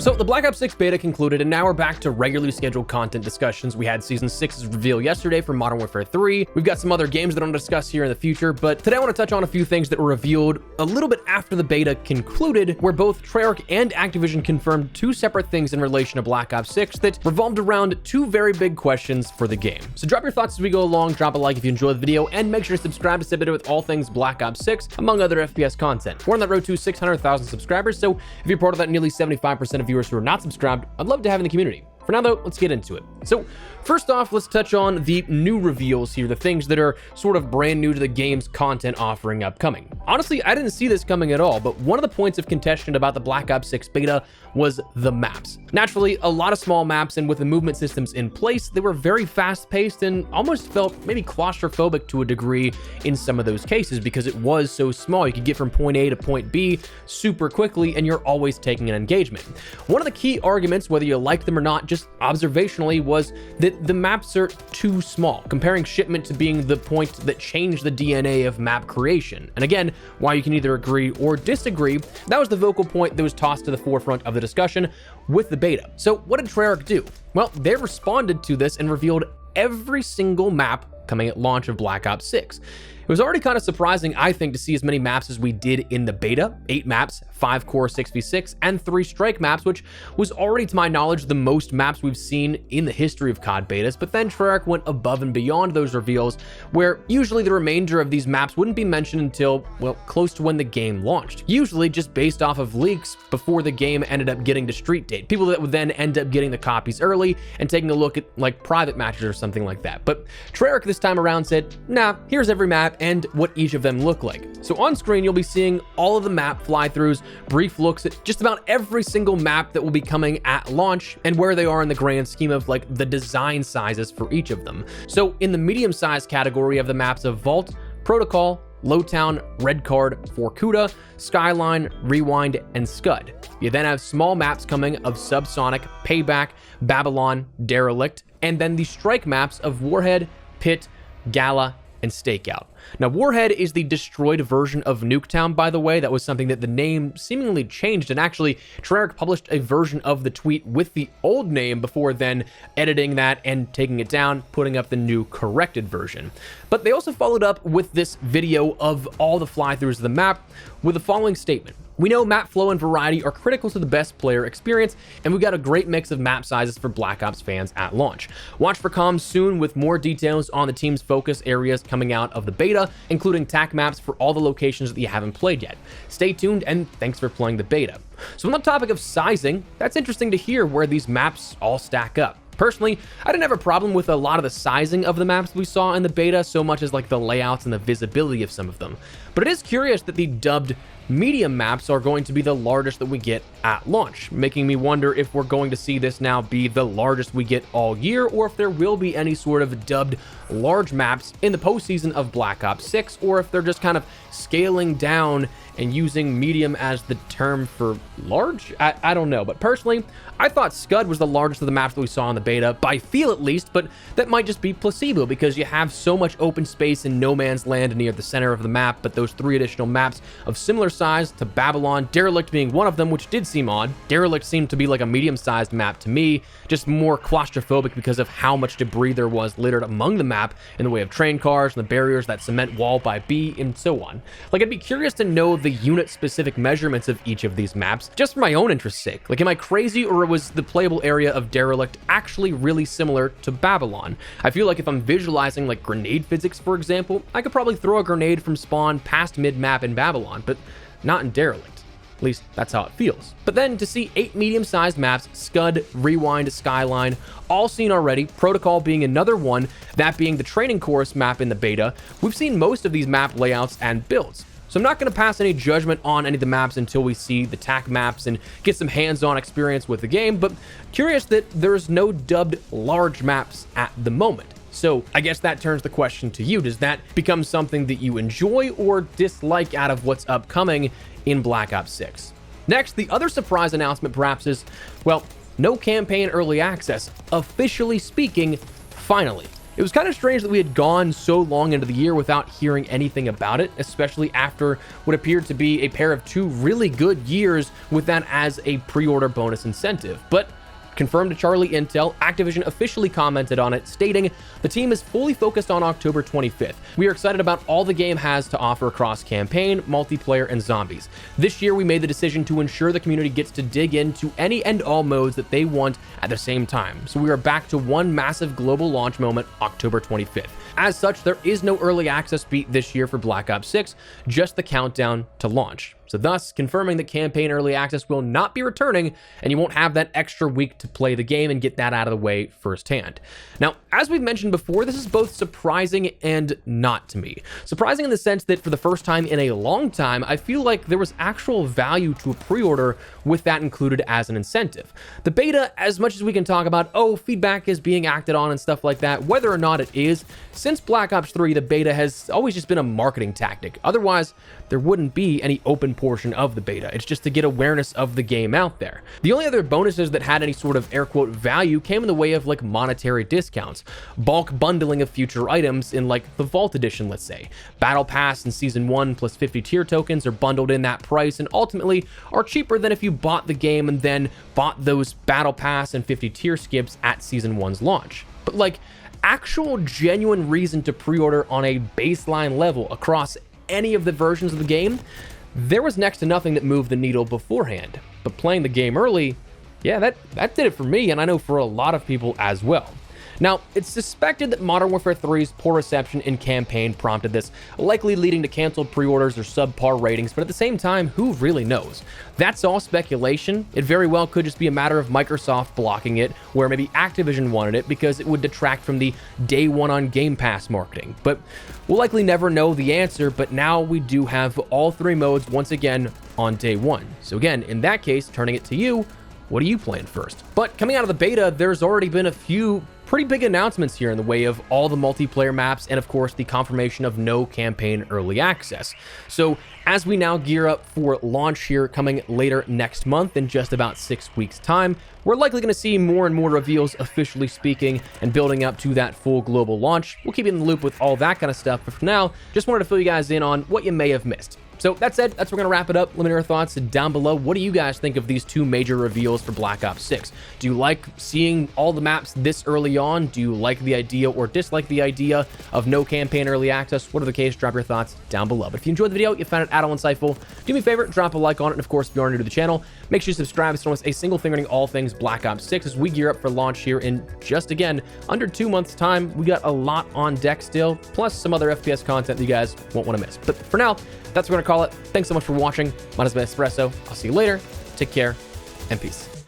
So the Black Ops 6 beta concluded, and now we're back to regularly scheduled content discussions. We had Season 6's reveal yesterday for Modern Warfare 3. We've got some other games that I'm going to discuss here in the future, but today I want to touch on a few things that were revealed a little bit after the beta concluded, where both Treyarch and Activision confirmed two separate things in relation to Black Ops 6 that revolved around two very big questions for the game. So drop your thoughts as we go along, drop a like if you enjoyed the video, and make sure to subscribe to stay updated with all things Black Ops 6, among other FPS content. We're on that road to 600,000 subscribers, so if you're part of that nearly 75% of viewers who are not subscribed, I'd love to have in the community. For now, though, let's get into it. So, first off, let's touch on the new reveals here, the things that are sort of brand new to the game's content offering upcoming. Honestly, I didn't see this coming at all, but one of the points of contention about the Black Ops 6 beta was the maps. Naturally, a lot of small maps, and with the movement systems in place, they were very fast-paced and almost felt maybe claustrophobic to a degree in some of those cases because it was so small. You could get from point A to point B super quickly, and you're always taking an engagement. One of the key arguments, whether you like them or not, just observationally, was that the maps are too small, comparing Shipment to being the point that changed the DNA of map creation. And again, while you can either agree or disagree, that was the vocal point that was tossed to the forefront of the discussion with the beta. So what did Treyarch do? Well, they responded to this and revealed every single map coming at launch of Black Ops 6. It was already kind of surprising, I think, to see as many maps as we did in the beta. 8 maps, 5 core 6v6, and 3 strike maps, which was already, to my knowledge, the most maps we've seen in the history of COD betas. But then Treyarch went above and beyond those reveals, where usually the remainder of these maps wouldn't be mentioned until, well, close to when the game launched. Usually just based off of leaks before the game ended up getting to street date. People that would then end up getting the copies early and taking a look at, like, private matches or something like that. But Treyarch this time around said, nah, here's every map and what each of them look like. So on screen, you'll be seeing all of the map fly-throughs, brief looks at just about every single map that will be coming at launch and where they are in the grand scheme of like the design sizes for each of them. So in the medium-sized category of the maps of Vault, Protocol, Lowtown, Red Card, Vorkuta, Skyline, Rewind, and Scud. You then have small maps coming of Subsonic, Payback, Babylon, Derelict, and then the strike maps of Warhead, Pit, Gala, and Stakeout. Now, Warhead is the destroyed version of Nuketown, by the way. That was something that the name seemingly changed, and actually, Treyarch published a version of the tweet with the old name before then editing that and taking it down, putting up the new corrected version. But they also followed up with this video of all the fly-throughs of the map with the following statement. We know map flow and variety are critical to the best player experience, and we've got a great mix of map sizes for Black Ops fans at launch. Watch for comms soon with more details on the team's focus areas coming out of the beta, including TAC maps for all the locations that you haven't played yet. Stay tuned, and thanks for playing the beta. So on the topic of sizing, that's interesting to hear where these maps all stack up. Personally, I didn't have a problem with a lot of the sizing of the maps we saw in the beta, so much as like the layouts and the visibility of some of them. But it is curious that the dubbed medium maps are going to be the largest that we get at launch, making me wonder if we're going to see this now be the largest we get all year, or if there will be any sort of dubbed large maps in the postseason of Black Ops 6, or if they're just kind of scaling down and using medium as the term for large. I don't know, but personally, I thought Scud was the largest of the maps that we saw in the beta, by feel at least, but that might just be placebo because you have so much open space in no man's land near the center of the map. But those 3 additional maps of similar size to Babylon, Derelict being one of them, which did seem odd. Derelict seemed to be like a medium-sized map to me, just more claustrophobic because of how much debris there was littered among the map in the way of train cars and the barriers, that cement wall by B, and so on. Like, I'd be curious to know the unit-specific measurements of each of these maps, just for my own interest's sake. Like, am I crazy, or was the playable area of Derelict actually really similar to Babylon? I feel like if I'm visualizing like grenade physics, for example, I could probably throw a grenade from spawn past mid-map in Babylon, but not in Derelict. At least that's how it feels. But then to see 8 medium-sized maps, Scud, Rewind, Skyline, all seen already, Protocol being another one, that being the training course map in the beta, we've seen most of these map layouts and builds. So I'm not going to pass any judgment on any of the maps until we see the TAC maps and get some hands-on experience with the game, but curious that there's no dubbed large maps at the moment. So I guess that turns the question to you. Does that become something that you enjoy or dislike out of what's upcoming in Black Ops 6? Next, the other surprise announcement perhaps is, well, no campaign early access. Officially speaking, finally. It was kind of strange that we had gone so long into the year without hearing anything about it, especially after what appeared to be a pair of 2 really good years with that as a pre-order bonus incentive. But confirmed to Charlie Intel, Activision officially commented on it, stating, "The team is fully focused on October 25th. We are excited about all the game has to offer across campaign, multiplayer, and zombies. This year, we made the decision to ensure the community gets to dig into any and all modes that they want at the same time. So we are back to one massive global launch moment, October 25th. As such, there is no early access beat this year for Black Ops 6, just the countdown to launch." So thus, confirming that campaign early access will not be returning, and you won't have that extra week to play the game and get that out of the way firsthand. Now, as we've mentioned before, this is both surprising and not to me. Surprising in the sense that for the first time in a long time, I feel like there was actual value to a pre-order with that included as an incentive. The beta, as much as we can talk about, feedback is being acted on and stuff like that, whether or not it is, since Black Ops 3, the beta has always just been a marketing tactic. Otherwise, there wouldn't be any open portion of the beta. It's just to get awareness of the game out there. The only other bonuses that had any sort of air quote value came in the way of like monetary discounts, bulk bundling of future items in like the Vault Edition, let's say. Battle Pass in Season 1 plus 50 tier tokens are bundled in that price and ultimately are cheaper than if you bought the game and then bought those Battle Pass and 50 tier skips at Season 1's launch. But like actual genuine reason to pre-order on a baseline level across any of the versions of the game, there was next to nothing that moved the needle beforehand. But playing the game early, yeah, that did it for me, and I know for a lot of people as well. Now, it's suspected that Modern Warfare 3's poor reception in campaign prompted this, likely leading to canceled pre-orders or subpar ratings, but at the same time, who really knows? That's all speculation. It very well could just be a matter of Microsoft blocking it, where maybe Activision wanted it because it would detract from the day one on Game Pass marketing. But we'll likely never know the answer, but now we do have all 3 modes once again on day one. So again, in that case, turning it to you, what are you playing first? But coming out of the beta, there's already been a few pretty big announcements here in the way of all the multiplayer maps and of course the confirmation of no campaign early access. So as we now gear up for launch here coming later next month in just about 6 weeks time, we're likely going to see more and more reveals officially speaking and building up to that full global launch. We'll keep you in the loop with all that kind of stuff, but for now, just wanted to fill you guys in on what you may have missed. So that said, that's where we're going to wrap it up. Let me know your thoughts down below. What do you guys think of these 2 major reveals for Black Ops 6? Do you like seeing all the maps this early on? Do you like the idea or dislike the idea of no campaign early access? Whatever the case, drop your thoughts down below. But if you enjoyed the video, you found it at all insightful, do me a favor, drop a like on it. And of course, if you are new to the channel, make sure you subscribe so you don't miss a single thing regarding all things Black Ops 6 as we gear up for launch here in just, again, under 2 months' time. We got a lot on deck still, plus some other FPS content that you guys won't want to miss. But for now, that's what we're going to call it. Thanks so much for watching. My name is Espresso. I'll see you later. Take care and peace.